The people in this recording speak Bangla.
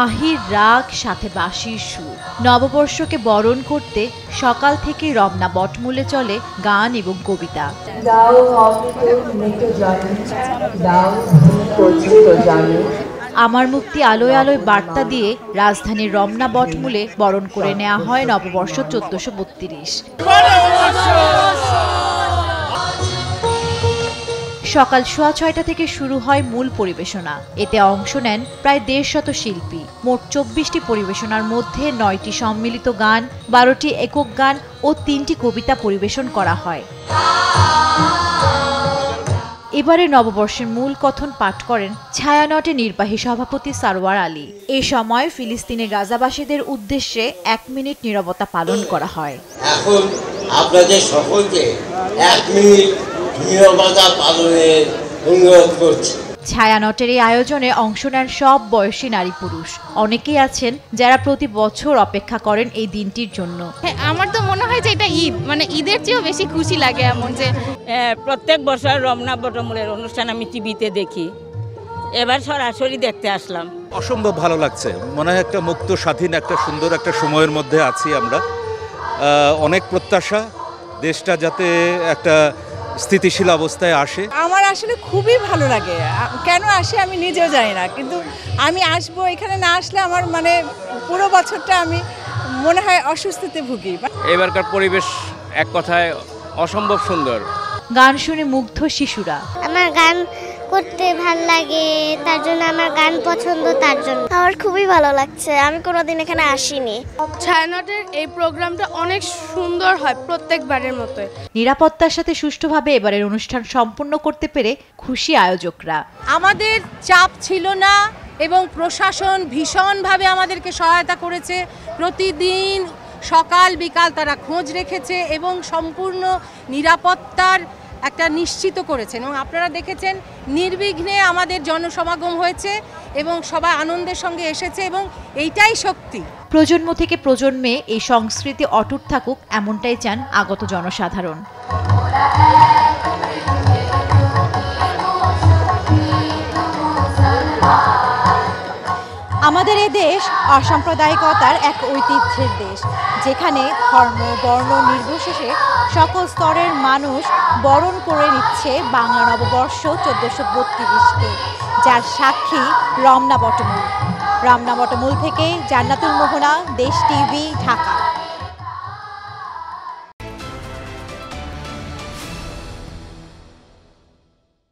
আহির রাগ সাথে বাঁশির সুর। নববর্ষকে বরণ করতে সকাল থেকে রমনা বটমূলে চলে গান এবং কবিতা। আমার মুক্তি আলোয় আলোয় বার্তা দিয়ে রাজধানীর রমনা বটমূলে বরণ করে নেওয়া হয় নববর্ষ 1432। সকাল 6:30 থেকে শুরু হয় মূল পরিবেশনা। এতে অংশ নেন প্রায় 150 শিল্পী। মোট 24টি পরিবেশনার মধ্যে 9টি সম্মিলিত গান, 12টি একক গান ও 3টি কবিতা পরিবেশন করা হয়। এবারে নববর্ষের মূল কথন পাঠ করেন ছায়ানটের নির্বাহী সভাপতি সারওয়ার আলী। এ সময় ফিলিস্তিনের গাজাবাসীদের উদ্দেশ্যে 1 মিনিট নীরবতা পালন করা হয়। এখন আপনাদের সকলকে 1 মিনিট নীরবতা পালনের অনুরোধ করছি। ছায়ানটের এই আয়োজনে অংশ নেন সব বয়সী নারী পুরুষ। অনেকেই আছেন যারা প্রতি বছর অপেক্ষা করেন এই দিনটির জন্য। আমার তো মনে হয় যে এটা ঈদ, মানে ঈদের চেয়েও বেশি খুশি লাগে। এমন যে প্রত্যেক বছর রমনা বটমূলের অনুষ্ঠান আমি টিভিতে দেখি, এবার সরাসরি দেখতে আসলাম। অসম্ভব ভালো লাগছে, মনে হয় একটা মুক্ত স্বাধীন একটা সুন্দর একটা সময়ের মধ্যে আছি আমরা। অনেক প্রত্যাশা দেশটা যাতে একটা স্থিতিশীল অবস্থায় আসে। আমার আসলে খুবই ভালো লাগে, কেন আসে আমি নিজেও জানি না, কিন্তু আমি আসবো। এখানে না আসলে আমার মানে পুরো বছরটা আমি মনে হয় অসুস্থতে ভুগি। এবারকার পরিবেশ এক কথায় অসম্ভব সুন্দর। গান শুনে মুগ্ধ শিশুরা। আমার গান করতে ভাল লাগে, তার জন্য আমার গান পছন্দ, তার জন্য আমার খুবই ভালো লাগছে। আমি কোনোদিন এখানে আসিনি। ছায়ানটের এই প্রোগ্রামটা অনেক সুন্দর হয় প্রত্যেকবারের মতো। নিরাপত্তার সাথে সুষ্ঠুভাবে এবারের অনুষ্ঠান সম্পন্ন করতে পেরে খুশি আয়োজকরা। আমাদের চাপ ছিল না এবং প্রশাসন ভীষণভাবে আমাদেরকে সহায়তা করেছে। প্রতিদিন সকাল বিকাল তারা খোঁজ রেখেছে এবং সম্পূর্ণ নিরাপত্তার একটা নিশ্চিত করেছেন। এবং আপনারা দেখেছেন নির্বিঘ্নে আমাদের জনসমাগম হয়েছে এবং সবাই আনন্দের সঙ্গে এসেছে এবং এইটাই শক্তি। প্রজন্ম থেকে প্রজন্মে এই সংস্কৃতি অটুট থাকুক এমনটাই চান আগত জনসাধারণ। আমাদের এ দেশ অসাম্প্রদায়িকতার এক ঐতিহ্যের দেশ, যেখানে ধর্ম বর্ণ নির্বিশেষে সকল স্তরের মানুষ বরণ করে নিচ্ছে বাংলা নববর্ষ 1432কে, যার সাক্ষী রমনা বটমূল। রমনা বটমূল থেকে জান্নাতুল মোহনা, দেশ টিভি, ঢাকা।